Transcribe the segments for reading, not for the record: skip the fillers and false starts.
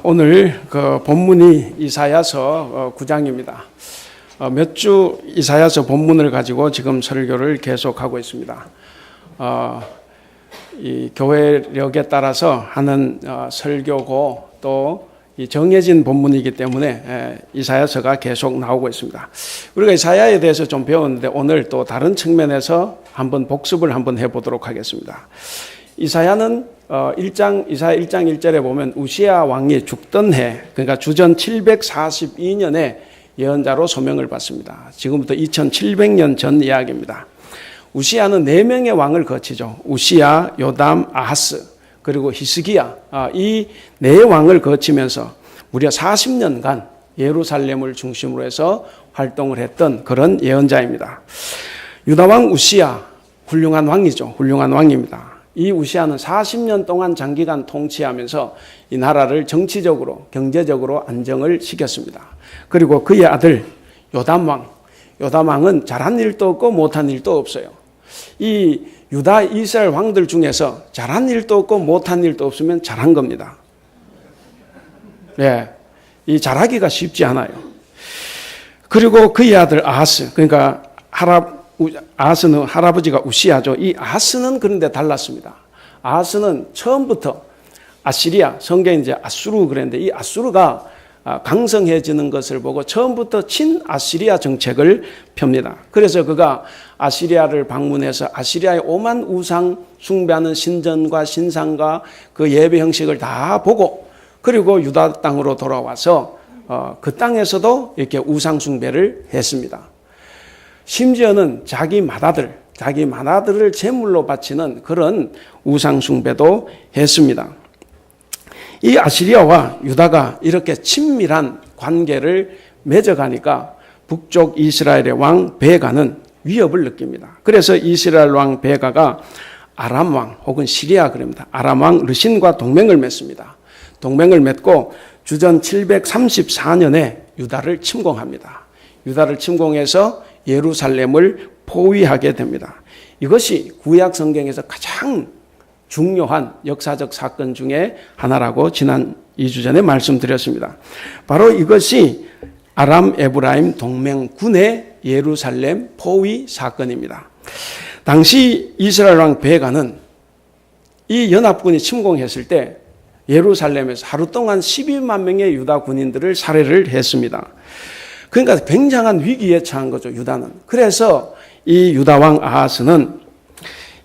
오늘 그 본문이 이사야서 9장입니다. 몇 주 이사야서 본문을 가지고 지금 설교를 계속하고 있습니다. 이 교회력에 따라서 하는 설교고 또 이 정해진 본문이기 때문에 이사야서가 계속 나오고 있습니다. 우리가 이사야에 대해서 좀 배웠는데 오늘 또 다른 측면에서 한번 복습을 한번 해보도록 하겠습니다. 이사야는 이사야 1장 1절에 보면 우시야 왕이 죽던 해, 그러니까 주전 742년에 예언자로 소명을 받습니다. 지금부터 2700년 전 이야기입니다. 우시야는 4명의 왕을 거치죠. 우시야, 요담, 아하스, 그리고 히스기야, 이 4왕을 거치면서 무려 40년간 예루살렘을 중심으로 해서 활동을 했던 그런 예언자입니다. 유다왕 우시야, 훌륭한 왕이죠. 훌륭한 왕입니다. 이 우시야는 40년 동안 장기간 통치하면서 이 나라를 정치적으로 경제적으로 안정을 시켰습니다. 그리고 그의 아들 요담왕은 잘한 일도 없고 못한 일도 없어요. 이 유다 이스라엘 왕들 중에서 잘한 일도 없고 못한 일도 없으면 잘한 겁니다. 네, 이 잘하기가 쉽지 않아요. 그리고 그의 아들 아하스, 그러니까 아하스는 할아버지가 우시야죠. 이 아하스는 그런데 달랐습니다. 아하스는 처음부터 아시리아, 성경에 이제 아수르 그랬는데 이 아수르가 강성해지는 것을 보고 처음부터 친아시리아 정책을 펴니다. 그래서 그가 아시리아를 방문해서 아시리아의 오만 우상 숭배하는 신전과 신상과 그 예배 형식을 다 보고 그리고 유다 땅으로 돌아와서 그 땅에서도 이렇게 우상 숭배를 했습니다. 심지어는 자기 맏아들을 제물로 바치는 그런 우상 숭배도 했습니다. 이 아시리아와 유다가 이렇게 친밀한 관계를 맺어가니까 북쪽 이스라엘의 왕 베가는 위협을 느낍니다. 그래서 이스라엘 왕 베가가 아람 왕 혹은 시리아 그럽니다. 아람 왕 르신과 동맹을 맺습니다. 동맹을 맺고 주전 734년에 유다를 침공합니다. 유다를 침공해서 예루살렘을 포위하게 됩니다. 이것이 구약 성경에서 가장 중요한 역사적 사건 중에 하나라고 지난 2주 전에 말씀드렸습니다. 바로 이것이 아람 에브라임 동맹군의 예루살렘 포위 사건입니다. 당시 이스라엘 왕 베가는 이 연합군이 침공했을 때 예루살렘에서 하루 동안 12만 명의 유다 군인들을 살해를 했습니다. 그러니까 굉장한 위기에 처한 거죠, 유다는. 그래서 이 유다 왕 아하스는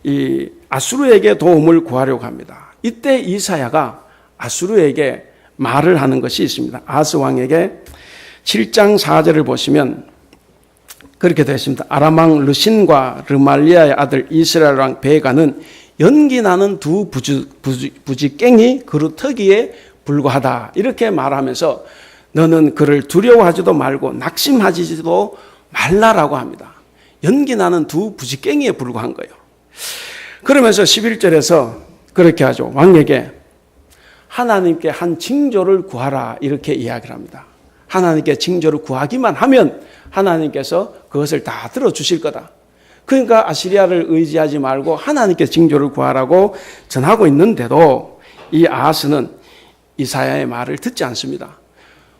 이 아수르에게 도움을 구하려고 합니다. 이때 이사야가 아수르에게 말을 하는 것이 있습니다. 아하스 왕에게 7장 4절을 보시면 그렇게 되어 있습니다. 아람 왕 르신과 르말리아의 아들 이스라엘 왕 베가는 연기 나는 두 부지깽이 그루터기에 불과하다. 이렇게 말하면서 너는 그를 두려워하지도 말고 낙심하지도 말라라고 합니다. 연기 나는 두 부지깽이에 불과한 거예요. 그러면서 11절에서 그렇게 하죠. 왕에게 하나님께 한 징조를 구하라 이렇게 이야기를 합니다. 하나님께 징조를 구하기만 하면 하나님께서 그것을 다 들어주실 거다. 그러니까 아시리아를 의지하지 말고 하나님께 징조를 구하라고 전하고 있는데도 이 아하스는 이사야의 말을 듣지 않습니다.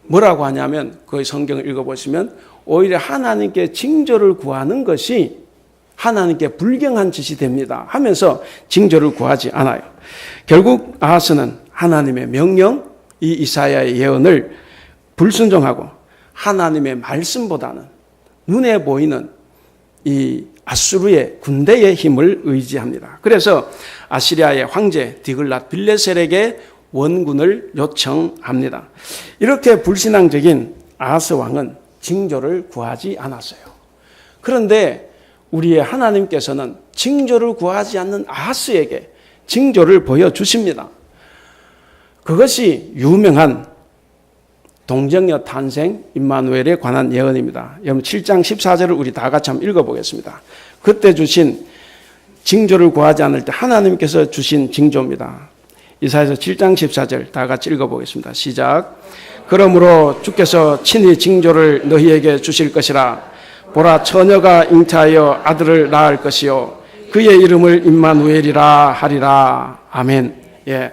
뭐라고 하냐면 그 성경을 읽어보시면 오히려 하나님께 징조를 구하는 것이 하나님께 불경한 짓이 됩니다 하면서 징조를 구하지 않아요. 결국 아하스는 하나님의 명령, 이 이사야의 예언을 불순종하고 하나님의 말씀보다는 눈에 보이는 이 아수르의 군대의 힘을 의지합니다. 그래서 아시리아의 황제 디글랏 빌레셀에게 원군을 요청합니다. 이렇게 불신앙적인 아하스 왕은 징조를 구하지 않았어요. 그런데 우리의 하나님께서는 징조를 구하지 않는 아하스에게 징조를 보여주십니다. 그것이 유명한 동정녀 탄생 임마누엘에 관한 예언입니다. 여러분 7장 14절을 우리 다 같이 한번 읽어보겠습니다. 그때 주신 징조를 구하지 않을 때 하나님께서 주신 징조입니다. 이사야서 7장 14절 다 같이 읽어보겠습니다. 시작. 그러므로 주께서 친히 징조를 너희에게 주실 것이라. 보라 처녀가 잉태하여 아들을 낳을 것이요 그의 이름을 임마누엘이라 하리라. 아멘. 예.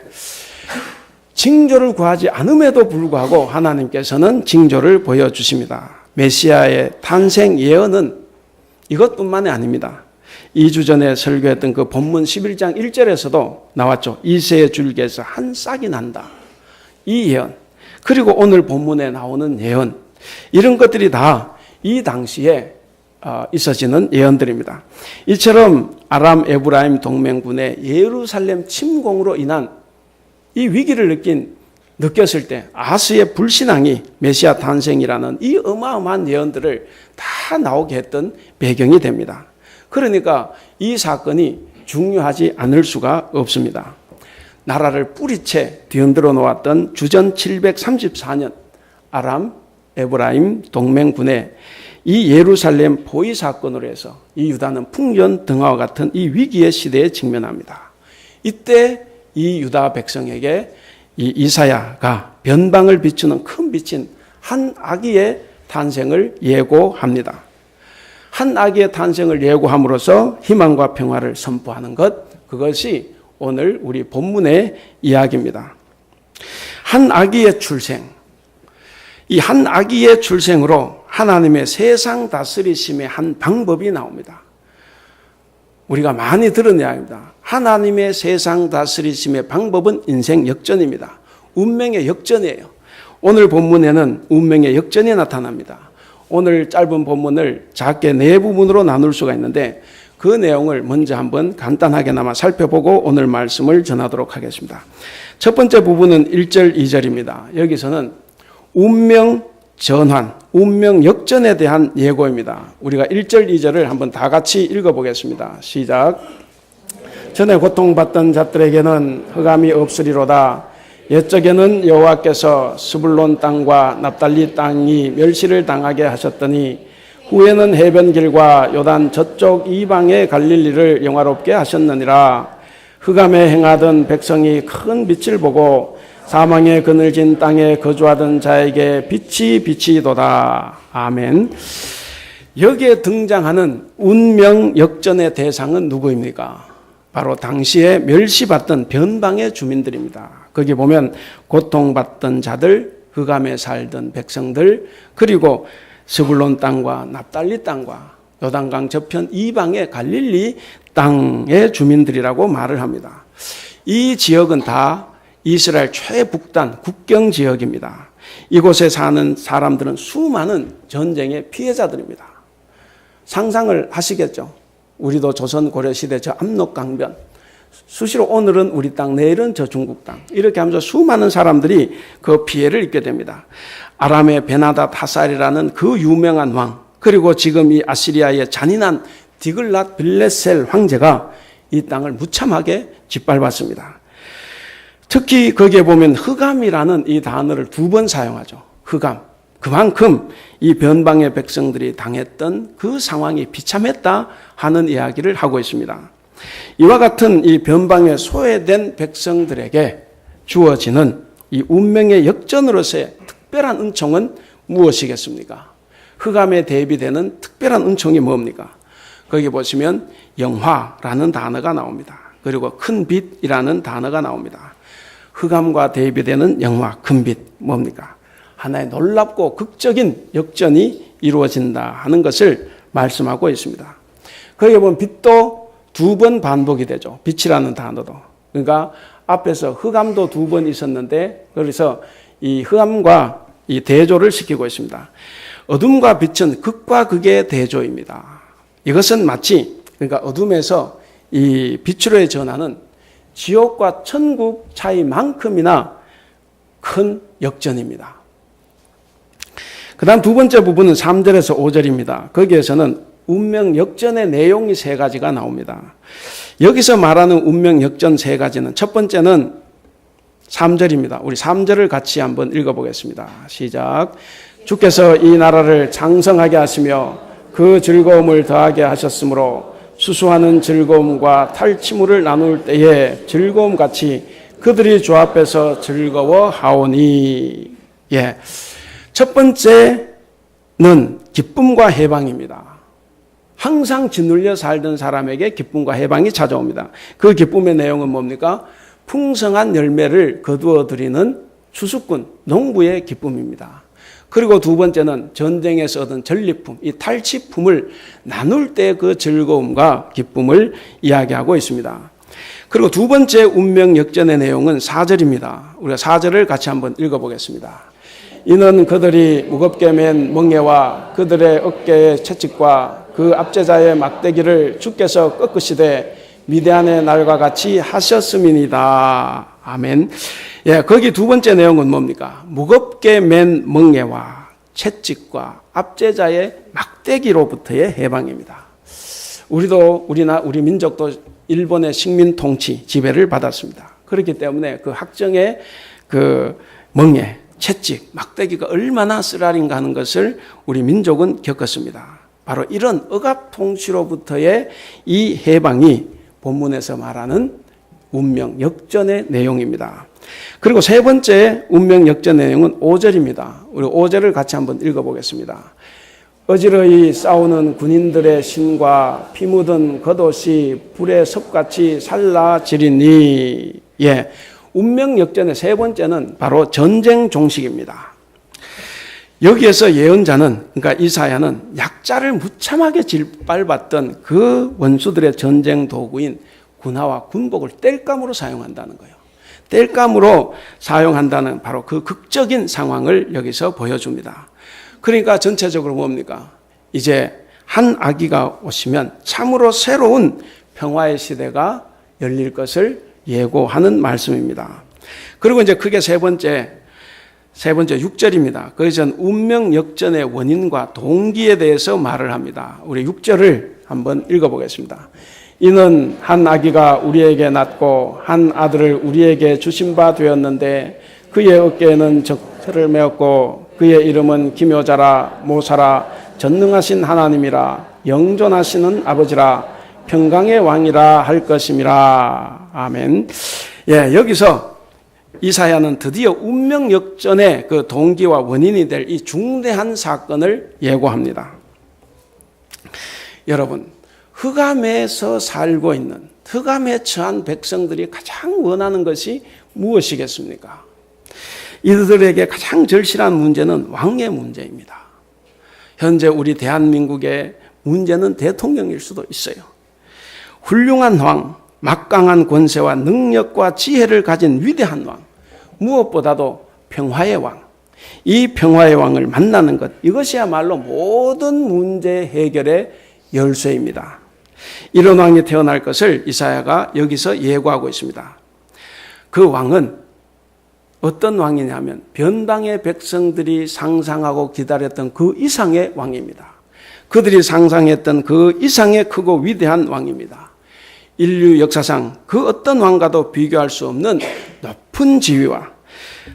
징조를 구하지 않음에도 불구하고 하나님께서는 징조를 보여주십니다. 메시아의 탄생 예언은 이것뿐만이 아닙니다. 2주 전에 설교했던 그 본문 11장 1절에서도 나왔죠. 이새의 줄기에서 한 싹이 난다. 이 예언. 그리고 오늘 본문에 나오는 예언. 이런 것들이 다 이 당시에 있어지는 예언들입니다. 이처럼 아람 에브라임 동맹군의 예루살렘 침공으로 인한 이 위기를 느꼈을 때 아스의 불신앙이 메시아 탄생이라는 이 어마어마한 예언들을 다 나오게 했던 배경이 됩니다. 그러니까 이 사건이 중요하지 않을 수가 없습니다. 나라를 뿌리채 뒤흔들어 놓았던 주전 734년 아람 에브라임 동맹군의 이 예루살렘 포위 사건으로 해서 이 유다는 풍전등화와 같은 이 위기의 시대에 직면합니다. 이때 이 유다 백성에게 이 이사야가 변방을 비추는 큰 빛인 한 아기의 탄생을 예고합니다. 한 아기의 탄생을 예고함으로써 희망과 평화를 선포하는 것, 그것이 오늘 우리 본문의 이야기입니다. 한 아기의 출생, 이 한 아기의 출생으로 하나님의 세상 다스리심의 한 방법이 나옵니다. 우리가 많이 들은 이야기입니다. 하나님의 세상 다스리심의 방법은 인생 역전입니다. 운명의 역전이에요. 오늘 본문에는 운명의 역전이 나타납니다. 오늘 짧은 본문을 작게 네 부분으로 나눌 수가 있는데 그 내용을 먼저 한번 간단하게나마 살펴보고 오늘 말씀을 전하도록 하겠습니다. 첫 번째 부분은 1절, 2절입니다. 여기서는 운명 전환, 운명 역전에 대한 예고입니다. 우리가 1절, 2절을 한번 다 같이 읽어보겠습니다. 시작. 전에 고통받던 자들에게는 흑암이 없으리로다. 옛적에는 여호와께서 스불론 땅과 납달리 땅이 멸시를 당하게 하셨더니 후에는 해변길과 요단 저쪽 이방의 갈릴리를 영화롭게 하셨느니라. 흑암에 행하던 백성이 큰 빛을 보고 사망의 그늘진 땅에 거주하던 자에게 빛이 비치도다. 아멘. 여기에 등장하는 운명 역전의 대상은 누구입니까? 바로 당시에 멸시받던 변방의 주민들입니다. 거기 보면 고통받던 자들, 흑암에 살던 백성들, 그리고 스불론 땅과 납달리 땅과 요단강 저편 이방의 갈릴리 땅의 주민들이라고 말을 합니다. 이 지역은 다 이스라엘 최북단 국경 지역입니다. 이곳에 사는 사람들은 수많은 전쟁의 피해자들입니다. 상상을 하시겠죠? 우리도 조선 고려시대 저 압록강변, 수시로 오늘은 우리 땅, 내일은 저 중국 땅, 이렇게 하면서 수많은 사람들이 그 피해를 입게 됩니다. 아람의 베나닷 하살이라는 그 유명한 왕, 그리고 지금 이 아시리아의 잔인한 디글랏 빌레셀 황제가 이 땅을 무참하게 짓밟았습니다. 특히 거기에 보면 흑암이라는 이 단어를 2번 사용하죠. 흑암. 그만큼 이 변방의 백성들이 당했던 그 상황이 비참했다 하는 이야기를 하고 있습니다. 이와 같은 이 변방에 소외된 백성들에게 주어지는 이 운명의 역전으로서의 특별한 은총은 무엇이겠습니까? 흑암에 대비되는 특별한 은총이 뭡니까? 거기 보시면 영화라는 단어가 나옵니다. 그리고 큰 빛이라는 단어가 나옵니다. 흑암과 대비되는 영화, 큰 빛, 뭡니까? 하나의 놀랍고 극적인 역전이 이루어진다 하는 것을 말씀하고 있습니다. 거기에 보면 빛도 2번 반복이 되죠. 빛이라는 단어도. 그러니까 앞에서 흑암도 2번 있었는데 그래서 이 흑암과 이 대조를 시키고 있습니다. 어둠과 빛은 극과 극의 대조입니다. 이것은 마치 그러니까 어둠에서 이 빛으로의 전환은 지옥과 천국 차이만큼이나 큰 역전입니다. 그 다음 두 번째 부분은 3절에서 5절입니다. 거기에서는 운명 역전의 내용이 3가지가 나옵니다. 여기서 말하는 운명 역전 3가지는 첫 번째는 3절입니다. 우리 3절을 같이 한번 읽어보겠습니다. 시작. 주께서 이 나라를 장성하게 하시며 그 즐거움을 더하게 하셨으므로 수수하는 즐거움과 탈취물을 나눌 때에 즐거움같이 그들이 주 앞에서 즐거워하오니. 예. 첫 번째는 기쁨과 해방입니다. 항상 짓눌려 살던 사람에게 기쁨과 해방이 찾아옵니다. 그 기쁨의 내용은 뭡니까? 풍성한 열매를 거두어 드리는 추수꾼, 농부의 기쁨입니다. 그리고 두 번째는 전쟁에서 얻은 전리품, 이 탈취품을 나눌 때 그 즐거움과 기쁨을 이야기하고 있습니다. 그리고 두 번째 운명 역전의 내용은 4절입니다. 우리가 4절을 같이 한번 읽어보겠습니다. 이는 그들이 무겁게 맨 멍에와 그들의 어깨의 채찍과 그 압제자의 막대기를 주께서 꺾으시되 미디안의 날과 같이 하셨음이니이다. 아멘. 예, 거기 두 번째 내용은 뭡니까? 무겁게 맨 멍에와 채찍과 압제자의 막대기로부터의 해방입니다. 우리 민족도 일본의 식민 통치 지배를 받았습니다. 그렇기 때문에 그 학정의 그 멍에, 채찍, 막대기가 얼마나 쓰라린가 하는 것을 우리 민족은 겪었습니다. 바로 이런 억압 통치로부터의 이 해방이 본문에서 말하는 운명 역전의 내용입니다. 그리고 세 번째 운명 역전 내용은 5절입니다. 우리 5절을 같이 한번 읽어보겠습니다. 어지러이 싸우는 군인들의 신과 피 묻은 겉옷이 불의 섭같이 살라지리니. 예, 운명 역전의 세 번째는 바로 전쟁 종식입니다. 여기에서 예언자는, 그러니까 이사야는 약자를 무참하게 짓밟았던 그 원수들의 전쟁 도구인 군화와 군복을 땔감으로 사용한다는 거예요. 땔감으로 사용한다는 바로 그 극적인 상황을 여기서 보여줍니다. 그러니까 전체적으로 뭡니까? 이제 한 아기가 오시면 참으로 새로운 평화의 시대가 열릴 것을 예고하는 말씀입니다. 그리고 이제 크게 세 번째 6절입니다. 거기서는 운명 역전의 원인과 동기에 대해서 말을 합니다. 우리 6절을 한번 읽어보겠습니다. 이는 한 아기가 우리에게 낳고 한 아들을 우리에게 주신 바 되었는데 그의 어깨에는 적처를 메었고 그의 이름은 기묘자라 모사라 전능하신 하나님이라 영존하시는 아버지라 평강의 왕이라 할 것임이라. 아멘. 예, 여기서 이사야는 드디어 운명 역전의 그 동기와 원인이 될 이 중대한 사건을 예고합니다. 여러분, 흑암에서 살고 있는, 흑암에 처한 백성들이 가장 원하는 것이 무엇이겠습니까? 이들에게 가장 절실한 문제는 왕의 문제입니다. 현재 우리 대한민국의 문제는 대통령일 수도 있어요. 훌륭한 왕, 막강한 권세와 능력과 지혜를 가진 위대한 왕, 무엇보다도 평화의 왕, 이 평화의 왕을 만나는 것, 이것이야말로 모든 문제 해결의 열쇠입니다. 이런 왕이 태어날 것을 이사야가 여기서 예고하고 있습니다. 그 왕은 어떤 왕이냐면 변방의 백성들이 상상하고 기다렸던 그 이상의 왕입니다. 그들이 상상했던 그 이상의 크고 위대한 왕입니다. 인류 역사상 그 어떤 왕과도 비교할 수 없는 높은 지위와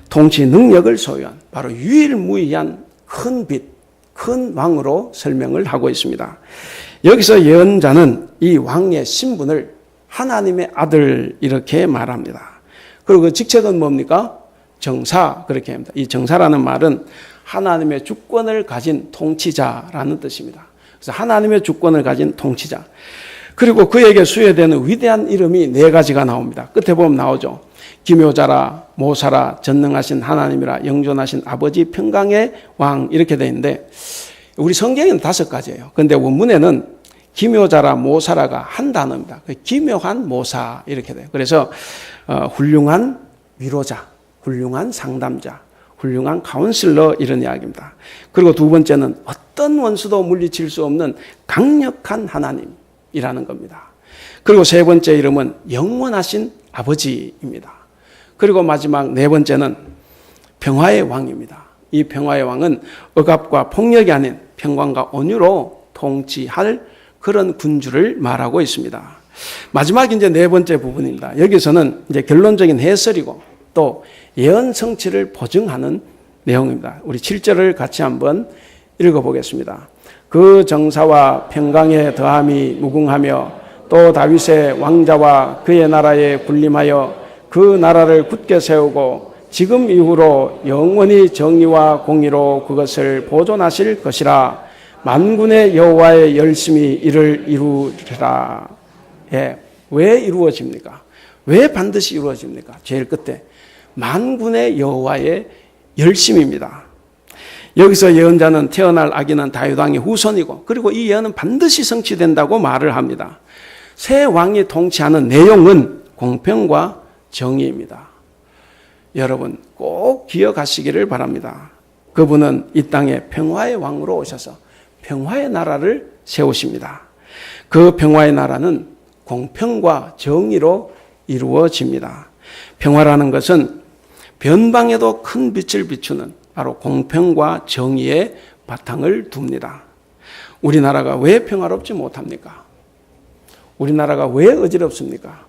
통치 능력을 소유한 바로 유일무이한 큰 빛, 큰 왕으로 설명을 하고 있습니다. 여기서 예언자는 이 왕의 신분을 하나님의 아들 이렇게 말합니다. 그리고 그 직책은 뭡니까? 정사, 그렇게 합니다. 이 정사라는 말은 하나님의 주권을 가진 통치자라는 뜻입니다. 그래서 하나님의 주권을 가진 통치자. 그리고 그에게 수여되는 위대한 이름이 네 가지가 나옵니다. 끝에 보면 나오죠. 기묘자라, 모사라, 전능하신 하나님이라, 영존하신 아버지, 평강의 왕, 이렇게 되어 있는데 우리 성경에는 5가지예요. 그런데 원문에는 기묘자라, 모사라가 한 단어입니다. 기묘한 모사 이렇게 돼요. 그래서 훌륭한 위로자, 훌륭한 상담자, 훌륭한 카운슬러 이런 이야기입니다. 그리고 두 번째는 어떤 원수도 물리칠 수 없는 강력한 하나님이라는 겁니다. 그리고 세 번째 이름은 영원하신 아버지입니다. 그리고 마지막 네 번째는 평화의 왕입니다. 이 평화의 왕은 억압과 폭력이 아닌 평강과 온유로 통치할 그런 군주를 말하고 있습니다. 마지막 이제 네 번째 부분입니다. 여기서는 이제 결론적인 해설이고 또 예언 성취를 보증하는 내용입니다. 우리 7절을 같이 한번 읽어보겠습니다. 그 정사와 평강의 더함이 무궁하며 또 다윗의 왕자와 그의 나라에 군림하여 그 나라를 굳게 세우고 지금 이후로 영원히 정의와 공의로 그것을 보존하실 것이라. 만군의 여호와의 열심히 이를 이루리라. 예, 왜 이루어집니까? 왜 반드시 이루어집니까? 제일 끝에 만군의 여호와의 열심입니다. 여기서 예언자는 태어날 아기는 다윗 왕의 후손이고 그리고 이 예언은 반드시 성취된다고 말을 합니다. 새 왕이 통치하는 내용은 공평과 정의입니다. 여러분 꼭 기억하시기를 바랍니다. 그분은 이 땅에 평화의 왕으로 오셔서 평화의 나라를 세우십니다. 그 평화의 나라는 공평과 정의로 이루어집니다. 평화라는 것은 변방에도 큰 빛을 비추는 바로 공평과 정의의 바탕을 둡니다. 우리나라가 왜 평화롭지 못합니까? 우리나라가 왜 어지럽습니까?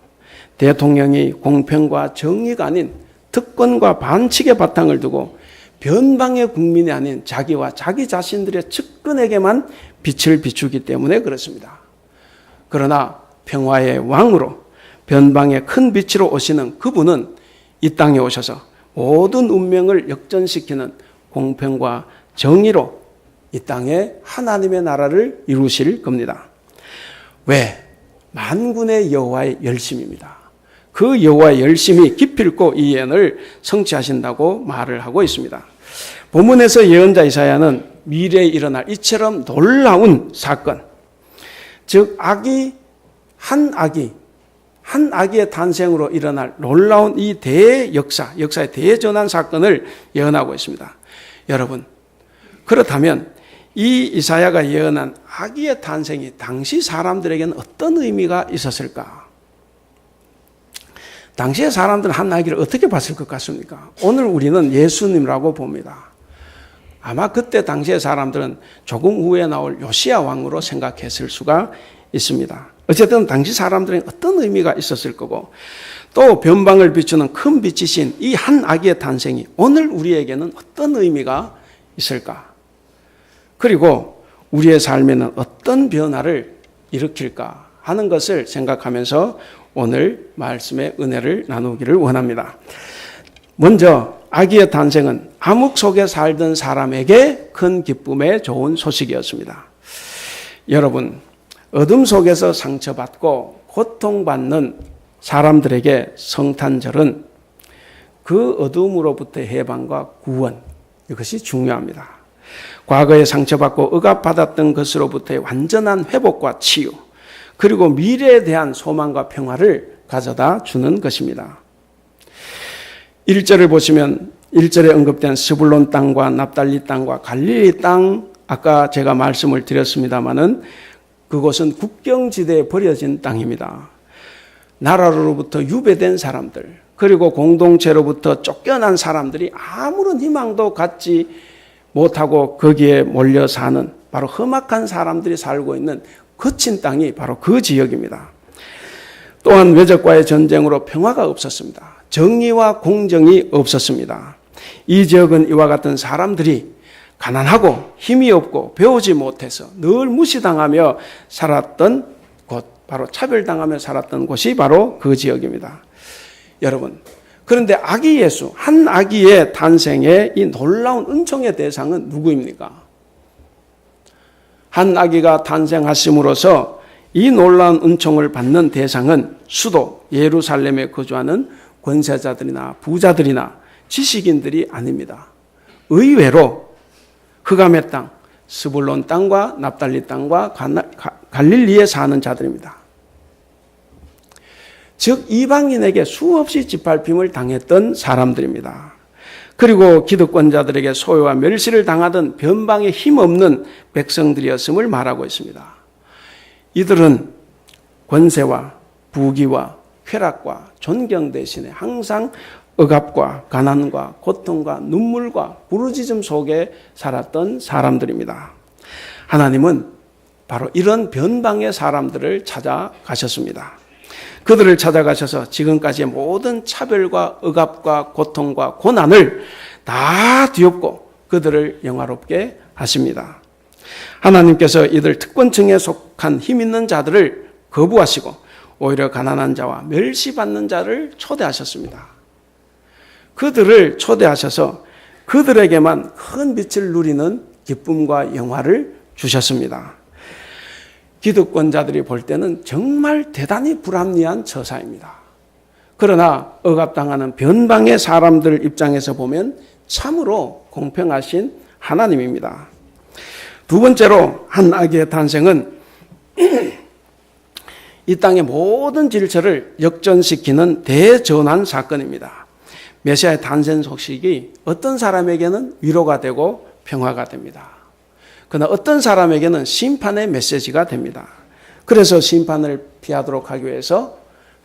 대통령이 공평과 정의가 아닌 특권과 반칙의 바탕을 두고 변방의 국민이 아닌 자기와 자기 자신들의 측근에게만 빛을 비추기 때문에 그렇습니다. 그러나 평화의 왕으로 변방의 큰 빛으로 오시는 그분은 이 땅에 오셔서 모든 운명을 역전시키는 공평과 정의로 이 땅에 하나님의 나라를 이루실 겁니다. 왜? 만군의 여호와의 열심입니다. 그 여호와의 열심이 기필코 이 예언을 성취하신다고 말을 하고 있습니다. 본문에서 예언자 이사야는 미래에 일어날 이처럼 놀라운 사건, 즉 한 아기의 탄생으로 일어날 놀라운 이 역사의 대전환 사건을 예언하고 있습니다. 여러분, 그렇다면 이 이사야가 예언한 아기의 탄생이 당시 사람들에게는 어떤 의미가 있었을까? 당시의 사람들은 한 아기를 어떻게 봤을 것 같습니까? 오늘 우리는 예수님이라고 봅니다. 아마 그때 당시의 사람들은 조금 후에 나올 요시야 왕으로 생각했을 수가 있습니다. 어쨌든 당시 사람들은 어떤 의미가 있었을 거고 또 변방을 비추는 큰 빛이신 이 한 아기의 탄생이 오늘 우리에게는 어떤 의미가 있을까? 그리고 우리의 삶에는 어떤 변화를 일으킬까 하는 것을 생각하면서 오늘 말씀의 은혜를 나누기를 원합니다. 먼저 아기의 탄생은 암흑 속에 살던 사람에게 큰 기쁨의 좋은 소식이었습니다. 여러분, 어둠 속에서 상처받고 고통받는 사람들에게 성탄절은 그 어둠으로부터의 해방과 구원, 이것이 중요합니다. 과거에 상처받고 억압받았던 것으로부터의 완전한 회복과 치유, 그리고 미래에 대한 소망과 평화를 가져다 주는 것입니다. 1절을 보시면 1절에 언급된 스불론 땅과 납달리 땅과 갈릴리 땅, 아까 제가 말씀을 드렸습니다마는 그곳은 국경지대에 버려진 땅입니다. 나라로부터 유배된 사람들, 그리고 공동체로부터 쫓겨난 사람들이 아무런 희망도 갖지 못하고 거기에 몰려 사는 바로 험악한 사람들이 살고 있는 거친 땅이 바로 그 지역입니다. 또한 외적과의 전쟁으로 평화가 없었습니다. 정의와 공정이 없었습니다. 이 지역은 이와 같은 사람들이 가난하고 힘이 없고 배우지 못해서 늘 무시당하며 살았던 곳, 바로 차별당하며 살았던 곳이 바로 그 지역입니다. 여러분, 그런데 아기 예수, 한 아기의 탄생의 이 놀라운 은총의 대상은 누구입니까? 한 아기가 탄생하심으로써 이 놀라운 은총을 받는 대상은 수도 예루살렘에 거주하는 권세자들이나 부자들이나 지식인들이 아닙니다. 의외로 흑암의 땅, 스불론 땅과 납달리 땅과 갈릴리에 사는 자들입니다. 즉 이방인에게 수없이 짓밟힘을 당했던 사람들입니다. 그리고 기득권자들에게 소요와 멸시를 당하던 변방에 힘없는 백성들이었음을 말하고 있습니다. 이들은 권세와 부귀와 쾌락과 존경 대신에 항상 억압과 가난과 고통과 눈물과 부르짖음 속에 살았던 사람들입니다. 하나님은 바로 이런 변방의 사람들을 찾아가셨습니다. 그들을 찾아가셔서 지금까지의 모든 차별과 억압과 고통과 고난을 다 뒤엎고 그들을 영화롭게 하십니다. 하나님께서 이들 특권층에 속한 힘 있는 자들을 거부하시고 오히려 가난한 자와 멸시받는 자를 초대하셨습니다. 그들을 초대하셔서 그들에게만 큰 빛을 누리는 기쁨과 영화를 주셨습니다. 기득권자들이 볼 때는 정말 대단히 불합리한 처사입니다. 그러나 억압당하는 변방의 사람들 입장에서 보면 참으로 공평하신 하나님입니다. 두 번째로 한 아기의 탄생은 이 땅의 모든 질서를 역전시키는 대전환 사건입니다. 메시아의 탄생 소식이 어떤 사람에게는 위로가 되고 평화가 됩니다. 그러나 어떤 사람에게는 심판의 메시지가 됩니다. 그래서 심판을 피하도록 하기 위해서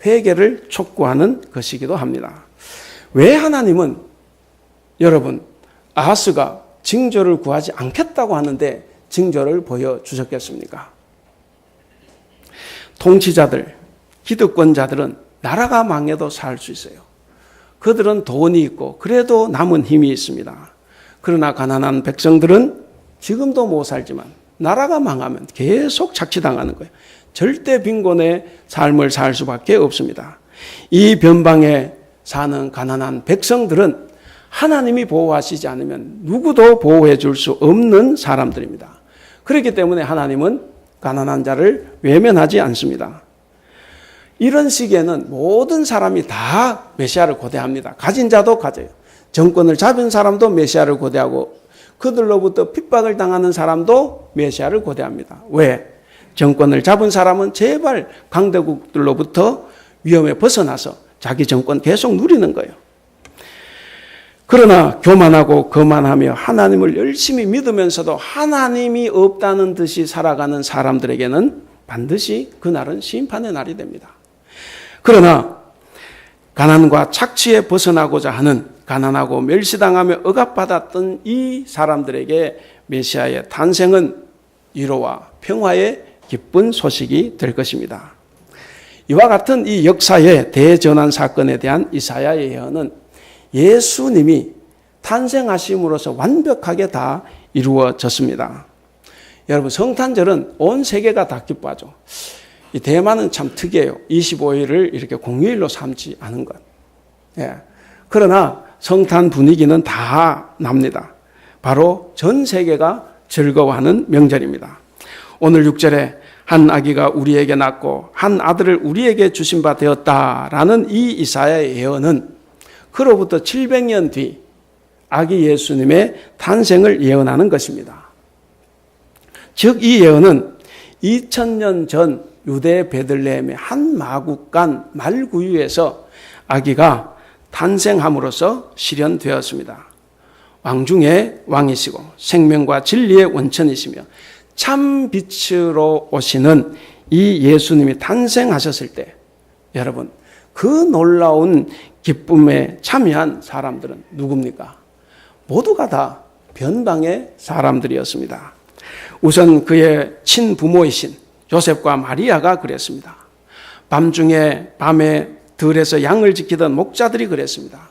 회개를 촉구하는 것이기도 합니다. 왜 하나님은 여러분 아하스가 징조를 구하지 않겠다고 하는데 징조를 보여주셨겠습니까? 통치자들, 기득권자들은 나라가 망해도 살 수 있어요. 그들은 돈이 있고 그래도 남은 힘이 있습니다. 그러나 가난한 백성들은 지금도 못 살지만 나라가 망하면 계속 착취당하는 거예요. 절대 빈곤의 삶을 살 수밖에 없습니다. 이 변방에 사는 가난한 백성들은 하나님이 보호하시지 않으면 누구도 보호해 줄 수 없는 사람들입니다. 그렇기 때문에 하나님은 가난한 자를 외면하지 않습니다. 이런 시기에는 모든 사람이 다 메시아를 고대합니다. 가진 자도 가져요. 정권을 잡은 사람도 메시아를 고대하고 그들로부터 핍박을 당하는 사람도 메시아를 고대합니다. 왜? 정권을 잡은 사람은 제발 강대국들로부터 위험에 벗어나서 자기 정권 계속 누리는 거예요. 그러나 교만하고 거만하며 하나님을 열심히 믿으면서도 하나님이 없다는 듯이 살아가는 사람들에게는 반드시 그날은 심판의 날이 됩니다. 그러나 가난과 착취에 벗어나고자 하는 가난하고 멸시당하며 억압받았던 이 사람들에게 메시아의 탄생은 위로와 평화의 기쁜 소식이 될 것입니다. 이와 같은 이 역사의 대전환 사건에 대한 이사야의 예언은 예수님이 탄생하심으로써 완벽하게 다 이루어졌습니다. 여러분 성탄절은 온 세계가 다 기뻐하죠. 이 대만은 참 특이해요. 25일을 이렇게 공휴일로 삼지 않은 것. 예. 그러나 성탄 분위기는 다 납니다. 바로 전 세계가 즐거워하는 명절입니다. 오늘 6절에 한 아기가 우리에게 낳고 한 아들을 우리에게 주신 바 되었다라는 이 이사야의 예언은 그로부터 700년 뒤 아기 예수님의 탄생을 예언하는 것입니다. 즉 이 예언은 2000년 전 유대 베들레헴의 한 마국간 말구유에서 아기가 탄생함으로써 실현되었습니다. 왕 중에 왕이시고 생명과 진리의 원천이시며 참 빛으로 오시는 이 예수님이 탄생하셨을 때 여러분 그 놀라운 기쁨에 참여한 사람들은 누굽니까? 모두가 다 변방의 사람들이었습니다. 우선 그의 친부모이신 요셉과 마리아가 그랬습니다. 밤에 들에서 양을 지키던 목자들이 그랬습니다.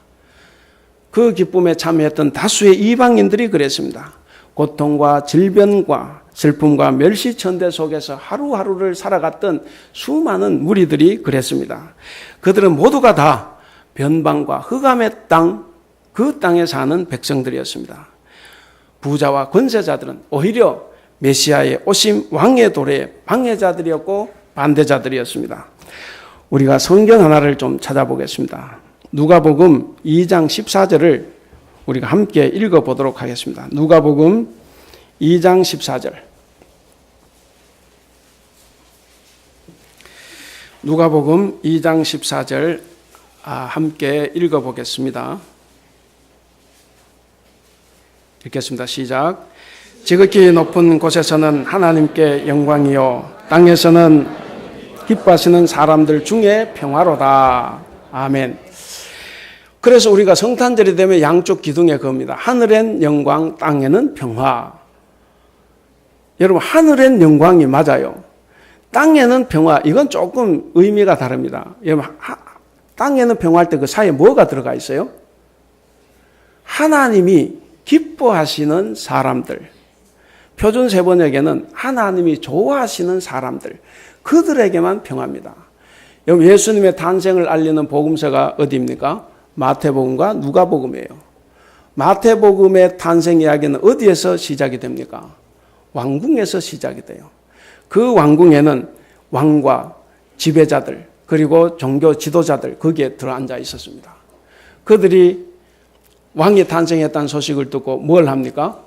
그 기쁨에 참여했던 다수의 이방인들이 그랬습니다. 고통과 질병과 슬픔과 멸시천대 속에서 하루하루를 살아갔던 수많은 무리들이 그랬습니다. 그들은 모두가 다 변방과 흑암의 땅, 그 땅에 사는 백성들이었습니다. 부자와 권세자들은 오히려 메시아의 오심 왕의 도래의 방해자들이었고 반대자들이었습니다. 우리가 성경 하나를 좀 찾아보겠습니다. 누가복음 2장 14절을 우리가 함께 읽어보도록 하겠습니다. 누가복음 2장 14절. 누가복음 2장 14절 함께 읽어보겠습니다. 읽겠습니다. 시작. 지극히 높은 곳에서는 하나님께 영광이요 땅에서는 기뻐하시는 사람들 중에 평화로다. 아멘. 그래서 우리가 성탄절이 되면 양쪽 기둥에 겁니다. 하늘엔 영광, 땅에는 평화. 여러분 하늘엔 영광이 맞아요. 땅에는 평화. 이건 조금 의미가 다릅니다. 여러분 땅에는 평화할 때 그 사이에 뭐가 들어가 있어요? 하나님이 기뻐하시는 사람들. 표준 세번역에는 하나님이 좋아하시는 사람들. 그들에게만 평화입니다. 여러분 예수님의 탄생을 알리는 복음서가 어디입니까? 마태복음과 누가복음이에요. 마태복음의 탄생 이야기는 어디에서 시작이 됩니까? 왕궁에서 시작이 돼요. 그 왕궁에는 왕과 지배자들, 그리고 종교 지도자들 거기에 들어앉아 있었습니다. 그들이 왕이 탄생했다는 소식을 듣고 뭘 합니까?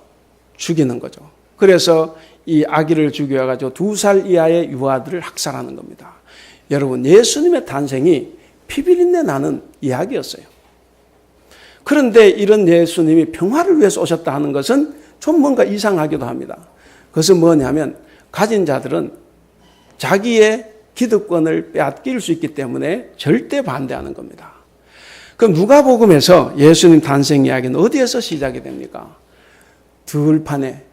죽이는 거죠. 그래서 이 아기를 죽여가지고 2살 이하의 유아들을 학살하는 겁니다. 여러분, 예수님의 탄생이 피비린내 나는 이야기였어요. 그런데 이런 예수님이 평화를 위해서 오셨다 하는 것은 좀 뭔가 이상하기도 합니다. 그것은 뭐냐면 가진 자들은 자기의 기득권을 빼앗길 수 있기 때문에 절대 반대하는 겁니다. 그럼 누가복음에서 예수님 탄생 이야기는 어디에서 시작이 됩니까? 들판에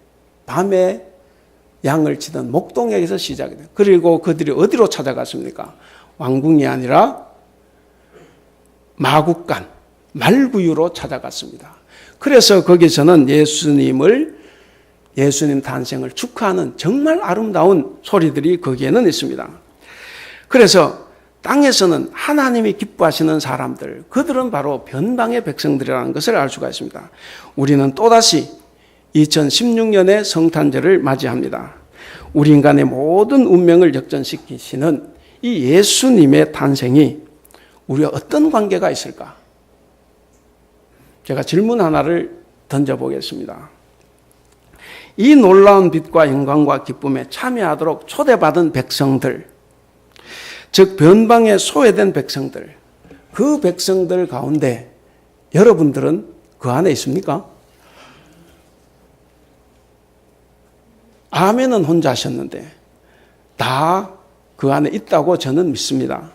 밤에 양을 치던 목동에서 시작이 돼요. 그리고 그들이 어디로 찾아갔습니까? 왕궁이 아니라 마국간, 말구유로 찾아갔습니다. 그래서 거기서는 예수님 탄생을 축하하는 정말 아름다운 소리들이 거기에는 있습니다. 그래서 땅에서는 하나님이 기뻐하시는 사람들, 그들은 바로 변방의 백성들이라는 것을 알 수가 있습니다. 우리는 또다시 2016년의 성탄절을 맞이합니다. 우리 인간의 모든 운명을 역전시키시는 이 예수님의 탄생이 우리와 어떤 관계가 있을까? 제가 질문 하나를 던져보겠습니다. 이 놀라운 빛과 영광과 기쁨에 참여하도록 초대받은 백성들, 즉 변방에 소외된 백성들, 그 백성들 가운데 여러분들은 그 안에 있습니까? 아멘은 혼자 하셨는데 다 그 안에 있다고 저는 믿습니다.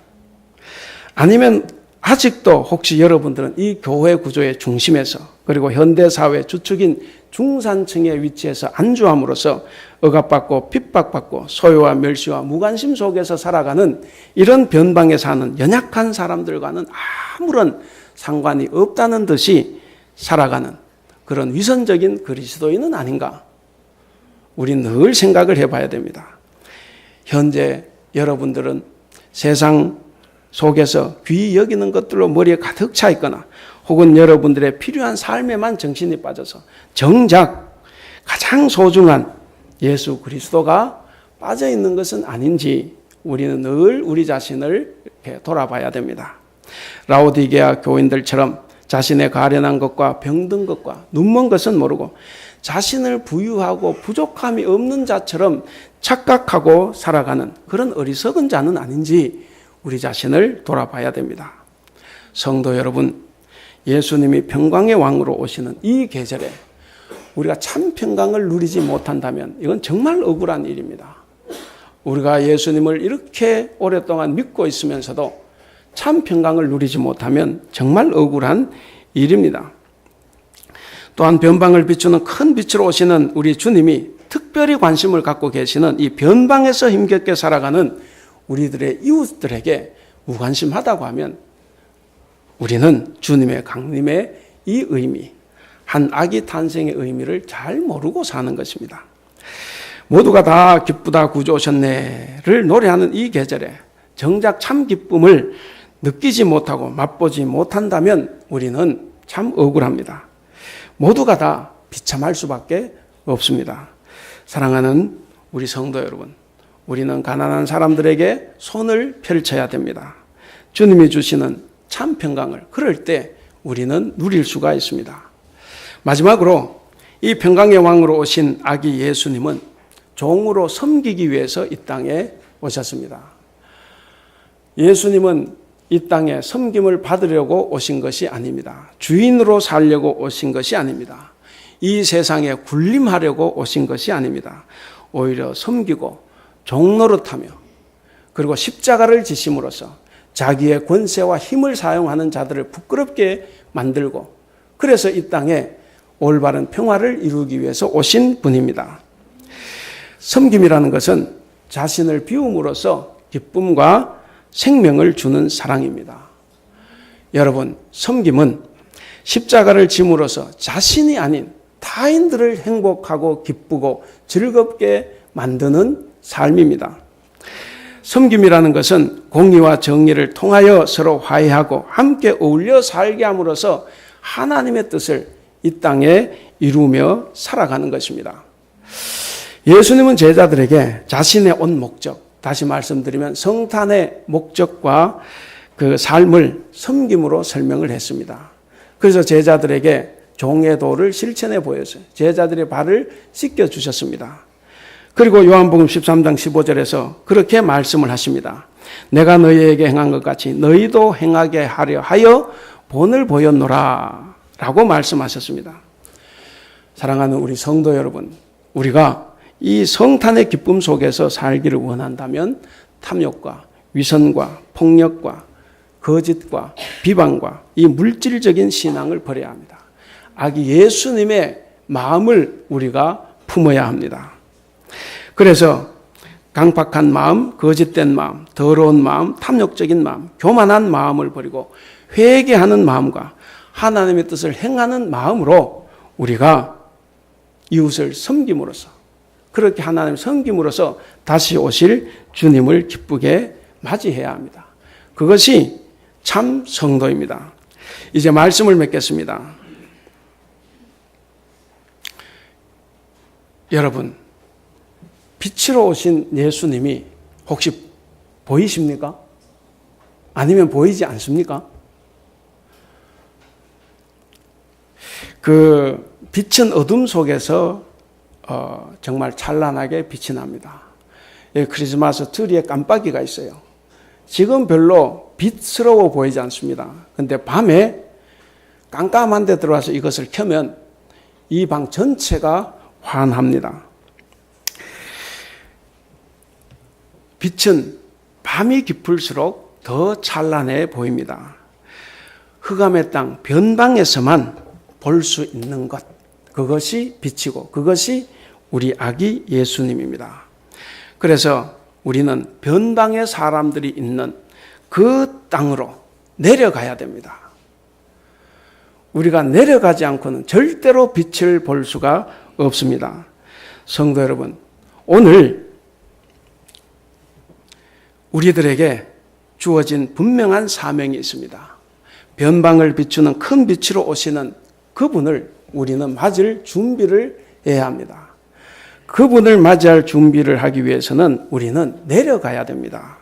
아니면 아직도 혹시 여러분들은 이 교회 구조의 중심에서 그리고 현대사회 주축인 중산층의 위치에서 안주함으로써 억압받고 핍박받고 소유와 멸시와 무관심 속에서 살아가는 이런 변방에 사는 연약한 사람들과는 아무런 상관이 없다는 듯이 살아가는 그런 위선적인 그리스도인은 아닌가? 우리 늘 생각을 해봐야 됩니다. 현재 여러분들은 세상 속에서 귀히 여기는 것들로 머리에 가득 차 있거나 혹은 여러분들의 필요한 삶에만 정신이 빠져서 정작 가장 소중한 예수 그리스도가 빠져 있는 것은 아닌지 우리는 늘 우리 자신을 이렇게 돌아봐야 됩니다. 라오디게아 교인들처럼 자신의 가련한 것과 병든 것과 눈먼 것은 모르고 자신을 부유하고 부족함이 없는 자처럼 착각하고 살아가는 그런 어리석은 자는 아닌지 우리 자신을 돌아봐야 됩니다. 성도 여러분, 예수님이 평강의 왕으로 오시는 이 계절에 우리가 참 평강을 누리지 못한다면 이건 정말 억울한 일입니다. 우리가 예수님을 이렇게 오랫동안 믿고 있으면서도 참 평강을 누리지 못하면 정말 억울한 일입니다. 또한 변방을 비추는 큰 빛으로 오시는 우리 주님이 특별히 관심을 갖고 계시는 이 변방에서 힘겹게 살아가는 우리들의 이웃들에게 무관심하다고 하면 우리는 주님의 강림의 이 의미, 한 아기 탄생의 의미를 잘 모르고 사는 것입니다. 모두가 다 기쁘다 구주 오셨네를 노래하는 이 계절에 정작 참 기쁨을 느끼지 못하고 맛보지 못한다면 우리는 참 억울합니다. 모두가 다 비참할 수밖에 없습니다. 사랑하는 우리 성도 여러분, 우리는 가난한 사람들에게 손을 펼쳐야 됩니다. 주님이 주시는 참 평강을 그럴 때 우리는 누릴 수가 있습니다. 마지막으로 이 평강의 왕으로 오신 아기 예수님은 종으로 섬기기 위해서 이 땅에 오셨습니다. 예수님은 이 땅에 섬김을 받으려고 오신 것이 아닙니다. 주인으로 살려고 오신 것이 아닙니다. 이 세상에 군림하려고 오신 것이 아닙니다. 오히려 섬기고 종노릇하며 그리고 십자가를 지심으로써 자기의 권세와 힘을 사용하는 자들을 부끄럽게 만들고 그래서 이 땅에 올바른 평화를 이루기 위해서 오신 분입니다. 섬김이라는 것은 자신을 비움으로써 기쁨과 생명을 주는 사랑입니다. 여러분, 섬김은 십자가를 짐으로써 자신이 아닌 타인들을 행복하고 기쁘고 즐겁게 만드는 삶입니다. 섬김이라는 것은 공의와 정의를 통하여 서로 화해하고 함께 어울려 살게 함으로써 하나님의 뜻을 이 땅에 이루며 살아가는 것입니다. 예수님은 제자들에게 자신의 온 목적, 다시 말씀드리면 성탄의 목적과 그 삶을 섬김으로 설명을 했습니다. 그래서 제자들에게 종의 도를 실천해 보였어요. 제자들의 발을 씻겨 주셨습니다. 그리고 요한복음 13장 15절에서 그렇게 말씀을 하십니다. 내가 너희에게 행한 것 같이 너희도 행하게 하려 하여 본을 보였노라 라고 말씀하셨습니다. 사랑하는 우리 성도 여러분, 우리가 이 성탄의 기쁨 속에서 살기를 원한다면 탐욕과 위선과 폭력과 거짓과 비방과 이 물질적인 신앙을 버려야 합니다. 아기 예수님의 마음을 우리가 품어야 합니다. 그래서 강팍한 마음, 거짓된 마음, 더러운 마음, 탐욕적인 마음, 교만한 마음을 버리고 회개하는 마음과 하나님의 뜻을 행하는 마음으로 우리가 이웃을 섬김으로써, 그렇게 하나님을 섬김으로써 다시 오실 주님을 기쁘게 맞이해야 합니다. 그것이 참 성도입니다. 이제 말씀을 맺겠습니다. 여러분, 빛으로 오신 예수님이 혹시 보이십니까? 아니면 보이지 않습니까? 그 빛은 어둠 속에서 정말 찬란하게 빛이 납니다. 크리스마스 트리에 깜빡이가 있어요. 지금 별로 빛스러워 보이지 않습니다. 그런데 밤에 깜깜한 데 들어와서 이것을 켜면 이 방 전체가 환합니다. 빛은 밤이 깊을수록 더 찬란해 보입니다. 흑암의 땅 변방에서만 볼 수 있는 것, 그것이 빛이고 그것이 우리 아기 예수님입니다. 그래서 우리는 변방의 사람들이 있는 그 땅으로 내려가야 됩니다. 우리가 내려가지 않고는 절대로 빛을 볼 수가 없습니다. 성도 여러분, 오늘 우리들에게 주어진 분명한 사명이 있습니다. 변방을 비추는 큰 빛으로 오시는 그분을 우리는 맞을 준비를 해야 합니다. 그분을 맞이할 준비를 하기 위해서는 우리는 내려가야 됩니다.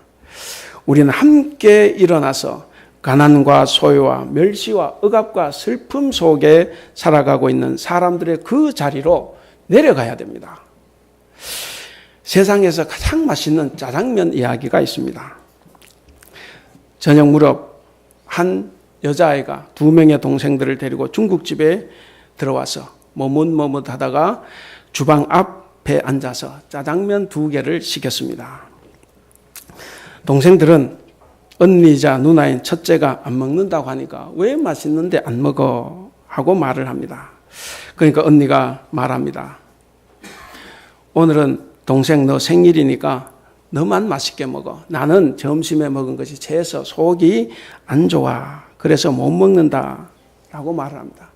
우리는 함께 일어나서 가난과 소유와 멸시와 억압과 슬픔 속에 살아가고 있는 사람들의 그 자리로 내려가야 됩니다. 세상에서 가장 맛있는 짜장면 이야기가 있습니다. 저녁 무렵 한 여자아이가 2명의 동생들을 데리고 중국집에 들어와서 머뭇머뭇하다가 주방 앞에 앉아서 짜장면 2개를 시켰습니다. 동생들은 언니자 누나인 첫째가 안 먹는다고 하니까 왜 맛있는데 안 먹어? 하고 말을 합니다. 그러니까 언니가 말합니다. 오늘은 동생 너 생일이니까 너만 맛있게 먹어. 나는 점심에 먹은 것이 채서 속이 안 좋아. 그래서 못 먹는다. 라고 말을 합니다.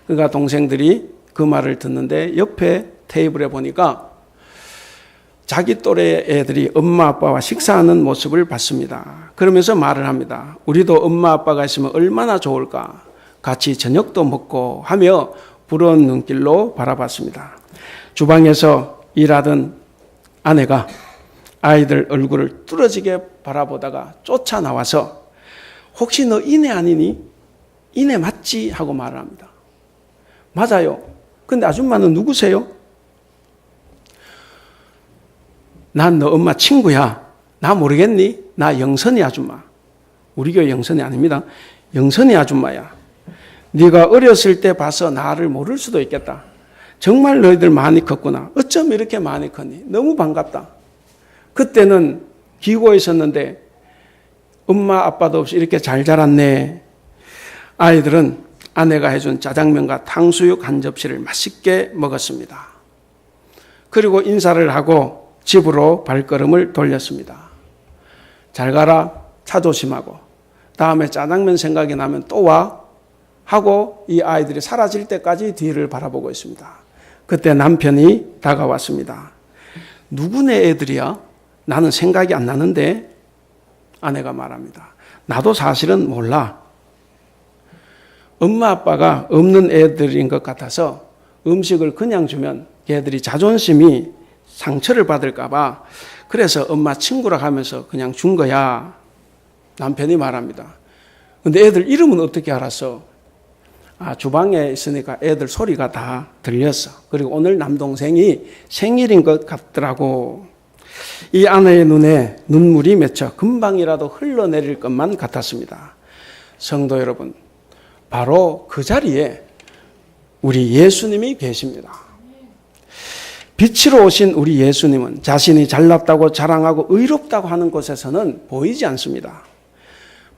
그러니까 동생들이 그 말을 듣는데 옆에 테이블에 보니까 자기 또래 애들이 엄마 아빠와 식사하는 모습을 봤습니다. 그러면서 말을 합니다. 우리도 엄마 아빠가 있으면 얼마나 좋을까. 같이 저녁도 먹고 하며 부러운 눈길로 바라봤습니다. 주방에서 일하던 아내가 아이들 얼굴을 뚫어지게 바라보다가 쫓아나와서 혹시 너 이내 아니니? 이내 맞지? 하고 말을 합니다. 맞아요. 근데 아줌마는 누구세요? 난 너 엄마 친구야. 나 모르겠니? 나 영선이 아줌마. 우리 교회 영선이 아닙니다. 영선이 아줌마야. 네가 어렸을 때 봐서 나를 모를 수도 있겠다. 정말 너희들 많이 컸구나. 어쩜 이렇게 많이 컸니? 너무 반갑다. 그때는 기고에 있었는데 엄마 아빠도 없이 이렇게 잘 자랐네. 아이들은 아내가 해준 짜장면과 탕수육 한 접시를 맛있게 먹었습니다. 그리고 인사를 하고 집으로 발걸음을 돌렸습니다. 잘 가라, 차 조심하고 다음에 짜장면 생각이 나면 또 와 하고 이 아이들이 사라질 때까지 뒤를 바라보고 있습니다. 그때 남편이 다가왔습니다. 누구네 애들이야? 나는 생각이 안 나는데. 아내가 말합니다. 나도 사실은 몰라. 엄마 아빠가 없는 애들인 것 같아서 음식을 그냥 주면 걔들이 자존심이 상처를 받을까 봐 그래서 엄마 친구라 하면서 그냥 준 거야. 남편이 말합니다. 근데 애들 이름은 어떻게 알았어? 주방에 있으니까 애들 소리가 다 들렸어. 그리고 오늘 남동생이 생일인 것 같더라고. 이 아내의 눈에 눈물이 맺혀 금방이라도 흘러내릴 것만 같았습니다. 성도 여러분, 바로 그 자리에 우리 예수님이 계십니다. 빛으로 오신 우리 예수님은 자신이 잘났다고 자랑하고 의롭다고 하는 곳에서는 보이지 않습니다.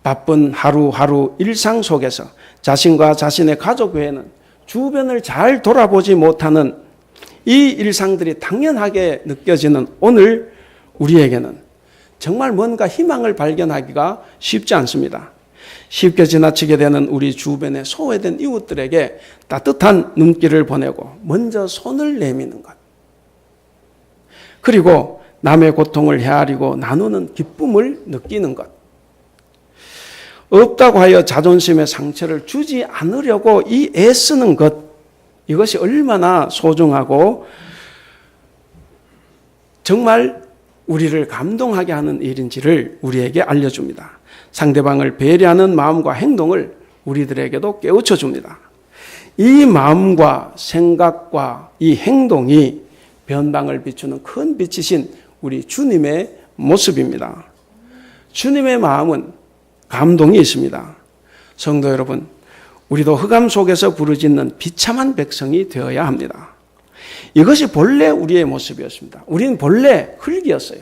바쁜 하루하루 일상 속에서 자신과 자신의 가족 외에는 주변을 잘 돌아보지 못하는 이 일상들이 당연하게 느껴지는 오늘 우리에게는 정말 뭔가 희망을 발견하기가 쉽지 않습니다. 쉽게 지나치게 되는 우리 주변의 소외된 이웃들에게 따뜻한 눈길을 보내고 먼저 손을 내미는 것. 그리고 남의 고통을 헤아리고 나누는 기쁨을 느끼는 것. 없다고 하여 자존심의 상처를 주지 않으려고 이 애쓰는 것, 이것이 얼마나 소중하고 정말 우리를 감동하게 하는 일인지를 우리에게 알려줍니다. 상대방을 배려하는 마음과 행동을 우리들에게도 깨우쳐 줍니다. 이 마음과 생각과 이 행동이 변방을 비추는 큰 빛이신 우리 주님의 모습입니다. 주님의 마음은 감동이 있습니다. 성도 여러분, 우리도 흑암 속에서 부르짖는 비참한 백성이 되어야 합니다. 이것이 본래 우리의 모습이었습니다. 우리는 본래 흙이었어요.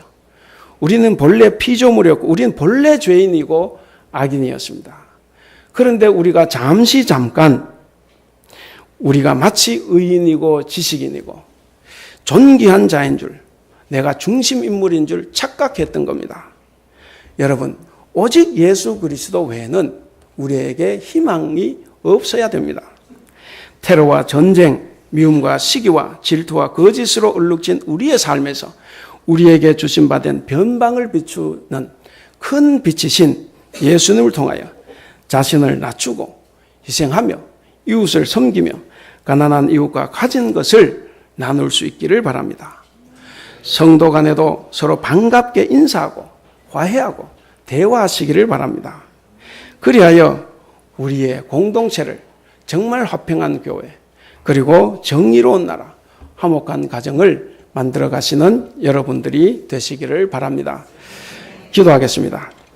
우리는 본래 피조물이었고 우리는 본래 죄인이고 악인이었습니다. 그런데 우리가 잠깐 우리가 마치 의인이고 지식인이고 존귀한 자인 줄, 내가 중심 인물인 줄 착각했던 겁니다. 여러분, 오직 예수 그리스도 외에는 우리에게 희망이 없어야 됩니다. 테러와 전쟁, 미움과 시기와 질투와 거짓으로 얼룩진 우리의 삶에서 우리에게 주신받은 변방을 비추는 큰 빛이신 예수님을 통하여 자신을 낮추고 희생하며 이웃을 섬기며 가난한 이웃과 가진 것을 나눌 수 있기를 바랍니다. 성도 간에도 서로 반갑게 인사하고 화해하고 대화하시기를 바랍니다. 그리하여 우리의 공동체를 정말 화평한 교회, 그리고 정의로운 나라, 화목한 가정을 만들어 가시는 여러분들이 되시기를 바랍니다. 기도하겠습니다.